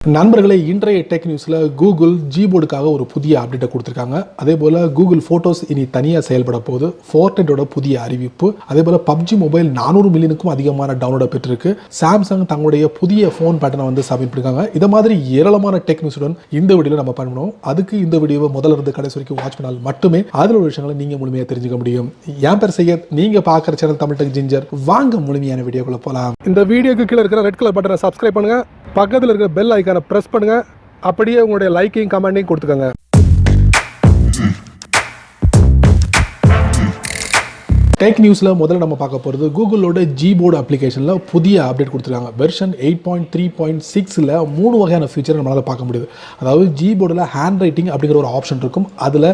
நண்பர்களே, இன்றைய டெக் நியூஸில் கூகுள் ஜிபோர்டுக்காக ஒரு புதிய அப்டேட்டை கொடுத்துருக்காங்க. அதே போல் கூகுள் ஃபோட்டோஸ் இனி தனியாக செயல்பட போகுது. ஃபோர்ட்நைட்டோட புதிய அறிவிப்பு. அதே போல் PUBG மொபைல் 400 மில்லியனுக்கும் அதிகமான டவுன்லோட பெற்றிருக்கு. சாம்சங் தங்களுடைய புதிய ஃபோன் பேட்டர்னை வந்து சப்மிட் பண்ணிருக்காங்க. இதை மாதிரி ஏராளமான டெக் நியூஸுடன் இந்த வீடியோவில் நம்ம பண்ணணும். அதுக்கு இந்த வீடியோவை முதல்ல இருந்து கடைசி வரைக்கும் வாட்ச் பண்ணால் மட்டுமே அதில் உள்ள விஷயங்களை நீங்கள் முழுமையாக தெரிஞ்சுக்க முடியும். என் பேர் SYED, நீங்கள் பார்க்குற சேனல் தமிழ் டெக் ஜிஞ்சர். வாங்க முழுமையான வீடியோக்குள்ள போகலாம். இந்த வீடியோக்கு கீழே இருக்கிற ரெட் கலர் பட்டனை சப்ஸ்கிரைப் பண்ணுங்க, பக்கத்தில் இருக்கிற பெல் ஐக்கானை பிரஸ் பண்ணுங்க, அப்படியே உங்களுடைய லைக்கையும் கமெண்டையும் கொடுத்துக்கோங்க. டெக் நியூஸில் முதல்ல நம்ம பார்க்க போகிறது கூகுளோட ஜிபோர்டு அப்ளிகேஷனில் புதிய அப்டேட் கொடுத்துருக்காங்க. வெர்ஷன் 8.3.6ல் 3 வகையான ஃபீச்சரை நம்மளால் பார்க்க முடியுது. அதாவது ஜிபோர்டில் ஹேண்ட் ரைட்டிங் அப்படிங்கிற ஒரு ஆப்ஷன் இருக்கும். அதில்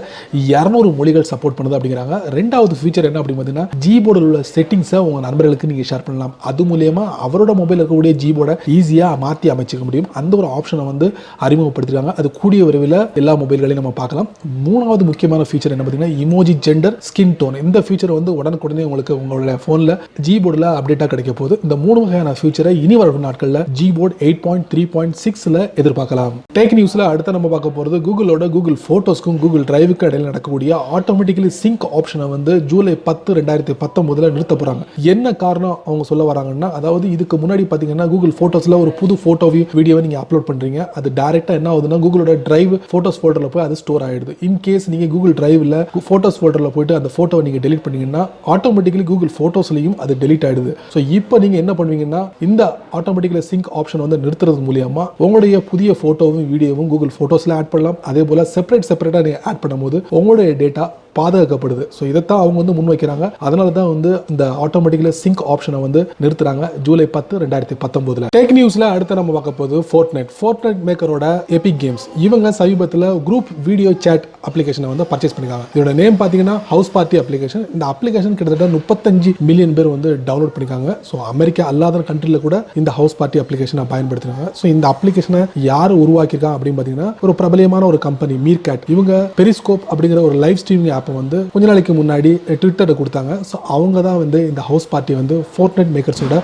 200 மொழிகள் சப்போர்ட் பண்ணுது அப்படிங்கிறாங்க. ரெண்டாவது ஃபீச்சர் என்ன அப்படின்னு பார்த்தீங்கன்னா, ஜிபோர்டில் உள்ள செட்டிங்ஸை உங்கள் நண்பர்களுக்கு நீங்கள் ஷேர் பண்ணலாம். அது மூலயமா அவரோட மொபைல் இருக்கக்கூடிய ஜிபோர்டை ஈஸியாக மாற்றி அமைச்சிக்க முடியும். அந்த ஒரு ஆப்ஷனை வந்து அறிமுகப்படுத்திருக்காங்க. அது கூடிய விரைவில் எல்லா மொபைல்களையும் நம்ம பார்க்கலாம். மூணாவது முக்கியமான ஃபீச்சர் என்ன பார்த்தீங்கன்னா, இமோஜி ஜெண்டர் ஸ்கின் டோன். இந்த ஃபீச்சர் வந்து உடனே உங்களுக்கு உங்களுடைய போன்ல ஜிபோர்டில் அப்டேட்டா கிடைக்க போகுது. இந்த 3 வகையான ஃபியூச்சரை இனி வரும் நாட்களில் ஜிபோர்ட் 8.3.6ல எதிர்பார்க்கலாம். டெக் நியூஸ்ல அடுத்து நம்ம பார்க்க போறது கூகுளோட கூகுள் போட்டோஸ்க்கும் கூகுள் டிரைவுக்கு இடையில நடக்கக்கூடிய ஆட்டோமேட்டிக்கலி சிங்க் ஆப்ஷனை வந்து ஜூலை 10, 2019 நிறுத்த போறாங்க. என்ன காரணம் அவங்க சொல்ல வராங்கன்னா, அதாவது இதுக்கு முன்னாடி பாத்தீங்கன்னா கூகுள் போட்டோஸ்ல ஒரு புது போட்டோவையும் வீடியோவை நீங்க அப்லோட் பண்றீங்க. அது டைரக்டா என்ன ஆகுதுன்னா, கூகுளோட டிரைவ் போட்டோஸ் ஃபோல்டர்ல போய் அது ஸ்டோர் ஆயிடுது. இன் கேஸ் நீங்க கூகுள் டிரைவ்ல போட்டோஸ் ஃபோல்டர்ல போயிட்டு அந்த போட்டோவை நீங்க டெலீட் பண்ணீங்கன்னா ஆட்டோமேட்டிக்கலி கூகுள் போட்டோஸ்லையும் அது டெலீட் ஆயிடுது. ஸோ இப்போ நீங்க என்ன பண்ணுவீங்கன்னா, இந்த ஆட்டோமேட்டிக்கலி சிங்க் ஆப்ஷன் வந்து நிறுத்துறது மூலியமா உங்களுடைய புதிய போட்டோவும் வீடியோவும் கூகுள் போட்டோஸ்ல ஆட் பண்ணலாம். அதே போல செப்பரேட்டா நீங்க ஆட் பண்ணும்போது உங்களுடைய டேட்டா பாதுகாக்கப்படுது. ஸோ இதைத்தான் அவங்க வந்து முன்வைக்கிறாங்க. அதனால தான் வந்து இந்த ஆட்டோமேட்டிக்கலி சிங்க் ஆப்ஷனை வந்து நிறுத்துறாங்க ஜூலை 10, 2019. டெக் நியூஸ்ல அடுத்து நம்ம பார்க்க போது ஃபோர்ட்நைட் மேக்கரோட எபிக் கேம்ஸ். இவங்க சமீபத்தில் குரூப் வீடியோ சேட் அப்ளிகேஷனை வந்து பர்ச்சேஸ் பண்ணிருக்காங்க. இதோட நேம் பார்த்தீங்கன்னா ஹவுஸ் பார்ட்டி அப்ளிகேஷன். இந்த அப்ளிகேஷன் கிட்டத்தட்ட 35 மில்லியன் பேர் வந்து டவுன்லோட் பண்ணிருக்காங்க. ஸோ அமெரிக்கா அல்லாத கண்ட்ரில கூட இந்த ஹவுஸ் பார்ட்டி அப்ளிகேஷனை பயன்படுத்துறாங்க. ஸோ இந்த அப்ளிகேஷனை யார் உருவாக்கியிருக்காங்க அப்படின்னு பார்த்தீங்கன்னா, ஒரு பிரபலியமான ஒரு கம்பெனி மீர்கேட். இவங்க பெரிஸ்கோப் அப்படிங்கிற ஒரு லைவ் ஸ்ட்ரீமிங் ஆப் வந்து கொஞ்ச நாளைக்கு முன்னாடி ட்விட்டர்ல கொடுத்தாங்க. ஸோ அவங்க தான் வந்து இந்த ஹவுஸ் பார்ட்டி வந்து ஃபோர்ட்நைட் மேக்கர்ஸோட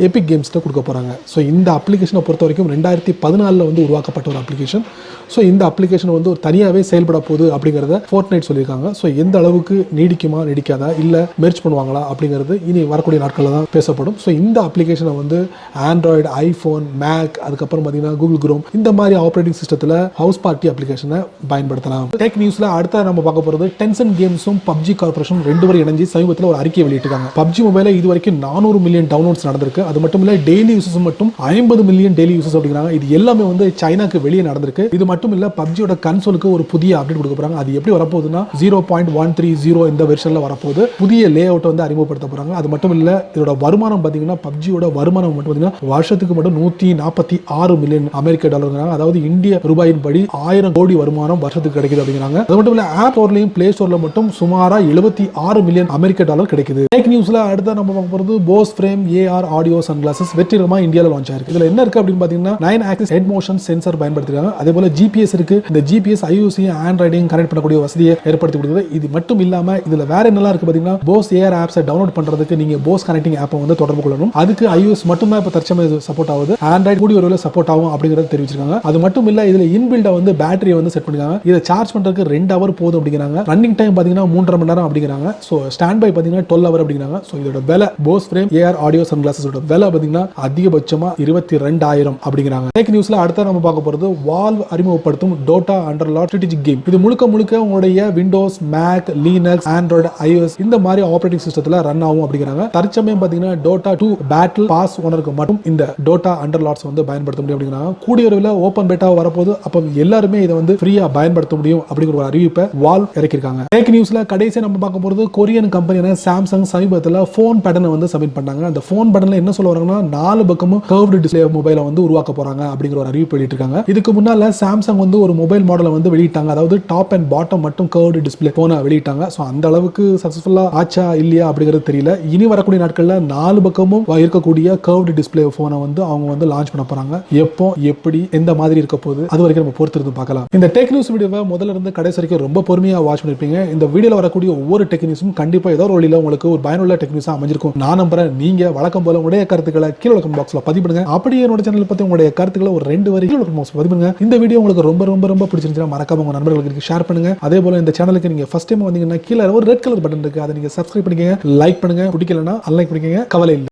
எபிக் கேம்ஸ்ல கொடுக்க போறாங்க. ஸோ இந்த அப்ளிகேஷனை பொறுத்த வரைக்கும் 2014 வந்து உருவாக்கப்பட்ட ஒரு அப்ளிகேஷன். ஸோ இந்த அப்ளிகேஷன் வந்து ஒரு தனியாகவே செயல்பட போகுது அப்படிங்கிறத ஃபோர்ட்நைட் சொல்லியிருக்காங்க. ஸோ எந்த அளவுக்கு நீடிக்குமா நீடிக்காதா இல்லை மெர்ஜ் பண்ணுவாங்களா அப்படிங்கிறது இனி வரக்கூடிய நாட்களில் தான் பேசப்படும். ஸோ இந்த அப்ளிகேஷனை வந்து ஆண்ட்ராய்டு, ஐஃபோன், மேக், அதுக்கப்புறம் பார்த்தீங்கன்னா கூகுள் குரோம் இந்த மாதிரி ஆப்ரேட்டிங் சிஸ்டத்தில் ஹவுஸ் பார்ட்டி அப்ளிகேஷனை பயன்படுத்தலாம். டெக் நியூஸ்ல அடுத்த நம்ம பார்க்க போகிறது டென்சன் கேம்ஸும் PUBG கார்பரேஷன் 2 பேரும் இணைஞ்சு சமீபத்தில் ஒரு அறிக்கையை வெளியிட்டிருக்காங்க. PUBG மொபைல இது வரைக்கும் 400 மில்லியன் டவுன்லோட்ஸ் நடந்திருக்கு. அது மட்டும் இல்ல டெய்லி யூசர்ஸ் மட்டும் 50 மில்லியன் டெய்லி யூசர்ஸ் அப்படிங்கிறாங்க. இது எல்லாமே வந்து சைனாக்கு வெளியே நடந்திருக்கு. இது மட்டும் இல்ல PUBGயோட கன்சோலுக்கு ஒரு புதிய அப்டேட் கொடுக்க போறாங்க. அது எப்படி வரப்போகுதுன்னா 0.130 இந்த வெர்ஷன்ல வரப்போகுது. புதிய லே அவுட் வந்து அறிமுகப்படுத்த போறாங்க. அது மட்டும் இல்ல இதோட வருமானம் பாத்தீங்கன்னா, PUBGயோட வருமானம் மட்டும் பாத்தீங்கன்னா வருஷத்துக்கு மட்டும் 146 மில்லியன் அமெரிக்க டாலர். அதாவது இந்திய ரூபாயின் படி 1000 கோடி வருமானம் வருஷத்துக்கு கிடைக்குது அப்படிங்கிறாங்க. அது மட்டும் இல்ல ஆப் ஸ்டோர்லயும் பிளே ஸ்டோர்ல மட்டும் சுமாரா 76 மில்லியன் அமெரிக்க டாலர் கிடைக்குது. டெக் நியூஸ்ல அடுத்து நம்ம பார்க்க போறது Bose frame AR audio sunglasses வெற்றிகரமா இந்தியால லான்ச் ஆயிருக்கு. இதுல என்ன இருக்கு அப்படின்னு பாத்தீங்கன்னா, 9 ஆக்சிஸ் ஹெட் மோஷன் சென்சார் பயன்படுத்திருக்காங்க. அதே போல GPS இருக்கு. இந்த GPS iOS ஆண்ட்ராய்டையும் கனெக்ட் பண்ணக்கூடிய வசதியை ஏற்படுத்தி கொடுக்குது. இது மட்டும் இல்லாம இதுல வேற என்னலாம் இருக்கு பாத்தீங்கன்னா, போஸ் AR ஆப்ஸை டவுன்லோட் பண்றதுக்கு நீங்க போஸ் கனெக்டிங் ஆப்பை வந்து தொடர்பு கொள்ளணும். அதுக்கு iOS மட்டும் தான் இப்ப தற்சமயம் சப்போர்ட் ஆகுது. ஆண்ட்ராய்டு கூடிய ஒருவேளை சப்போர்ட் ஆகும் அப்படிங்கறத தெரிவிச்சிருக்காங்க. அது மட்டும் இல்ல இதுல இன்பில்டா வந்து பேட்டரியை வந்து செட் பண்ணிருக்காங்க. இதை சார்ஜ் பண்றதுக்கு 2 ஹவர் போதும் அப்படிங்கிறாங்க. ரன்னிங் டைம் பாத்தீங்கன்னா 3.5 மணி நேரம் அப்படிங்கிறாங்க. ஸோ ஸ்டாண்ட் பை பார்த்தீங்கன்னா 12 ஹவர் அப்படிங்கிறாங்க. ஸோ இதோட விலை போஸ் ஃப்ரேம் AR ஆடியோ சன்கிளாஸஸோட விலை பார்த்தீங்கன்னா அதிகபட்சமா 22,000 அப்படிங்கிறாங்க. டெக் நியூஸ்ல அடுத்த நம்ம பார்க்க போறது வால்வ் அறிமுகப்படுத்தும் டோட்டா அண்டர்லாட் ஸ்ட்ராட்டஜிக் கேம். இது முழுக்க உங்களுடைய Windows, Mac, Linux, Android, iOS இந்த மாதிரி ஆப்ரேட்டிங் சிஸ்டத்துல ரன் ஆகும் அப்படிங்கிறாங்க. தற்சமயம் பார்த்தீங்கன்னா டோட்டா 2 பேட்டில் பாஸ் ஓனருக்கு மட்டும் இந்த டோட்டா அண்டர்லாட்ஸ் வந்து பயன்படுத்த முடியும் அப்படிங்கிறாங்க. கூடிய விரைவில் ஓப்பன் பேட்டா வரப்போது. அப்போ எல்லாருமே இதை வந்து ஃப்ரீயா பயன்படுத்த முடியும் அப்படிங்கிற ஒரு அறிவிப்பை வால்வ் இறக்கிருக்காங்க. டெக் நியூஸ்ல கடைசி நம்ம பார்க்க போறது கொரியன் கம்பெனியான சாம்சங் சமீபத்தில் ஃபோன் பேட்டர்னை வந்து சப்மிட் பண்ணாங்க. அந்த ஃபோன் பேட்டர்ல என்ன சொல்ல வராங்கன்னா, 4 பக்கமும் கர்வ்டு டிஸ்ப்ளே மொபைலை வந்து உருவாக்க போறாங்க அப்படிங்கிற ஒரு அறிவிப்பு வெளியிட்டிருக்காங்க. இதுக்கு முன்னால சாம்சங் வந்து ஒரு மொபைல் மாடலை வந்து வெளியிட்டாங்க. அதாவது டாப் அண்ட் பாட்டம் மட்டும் கர்வ்டு டிஸ்ப்ளே போன வெளியிட்டாங்க. ஸோ அந்த அளவுக்கு சக்சஸ்ஃபுல்லா ஆச்சு ஆச்சா இல்லையா அப்படிங்கிறது தெரியல. இனி வரக்கூடிய நாட்கள்ல 4 பக்கமும் இருக்கக்கூடிய கர்வ்டு டிஸ்ப்ளே போனை வந்து அவங்க வந்து லான்ச் பண்ண போறாங்க. எப்போ, எப்படி, எந்த மாதிரி இருக்க போகுது, அது வரைக்கும் நம்ம பொறுத்திருந்து பார்க்கலாம். இந்த டெக் நியூஸ் வீடியோவை முதல்ல இருந்து கடைசி வரைக்கும் ரொம்ப பொறுமையா வாட்ச் பண்ணிருப்பீங்க. இந்த வீடியோல வரக்கூடிய ஒவ்வொரு டெக் நியூஸும் கண்டிப்பா ஏதோ ஒரு வழியில உங்களுக்கு ஒரு பயனுள்ள டெக் நியூஸா அமைஞ்சிருக்கும். நான் நம்புறேன். நீங்க வழக்கம் போல உங்களுடைய கருத்துக்களை கீழே கமெண்ட் பாக்ஸ்ல பதிவு பண்ணுங்க. அப்படியே என்னோட சேனல் பத்தி உங்களுடைய கருத்துக்களை ஒரு 2 வரி கீழே கமெண்ட் பாக்ஸ்ல பதிவு பண்ணுங்க. இந்த வீடியோ உங்களுக்கு ரொம்ப ரொம்ப ரொம்ப பிடிச்சிருந்துச்சுன்னா மறக்காம உங்க நண்பர்களுக்கு ஷேர் பண்ணுங்க. அதே போல இந்த சேனலுக்கு நீங்க ஃபர்ஸ்ட் டைம் வந்தீங்கன்னா கீழே ஒரு ரெட் கலர் பட்டன் இருக்கு, அதை நீங்க சப்ஸ்கிரைப் பண்ணிக்கங்க, லைக் பண்ணுங்க, பிடிக்கலனா அன்லைக் பண்ணிக்கங்க, கவலை இல்லை.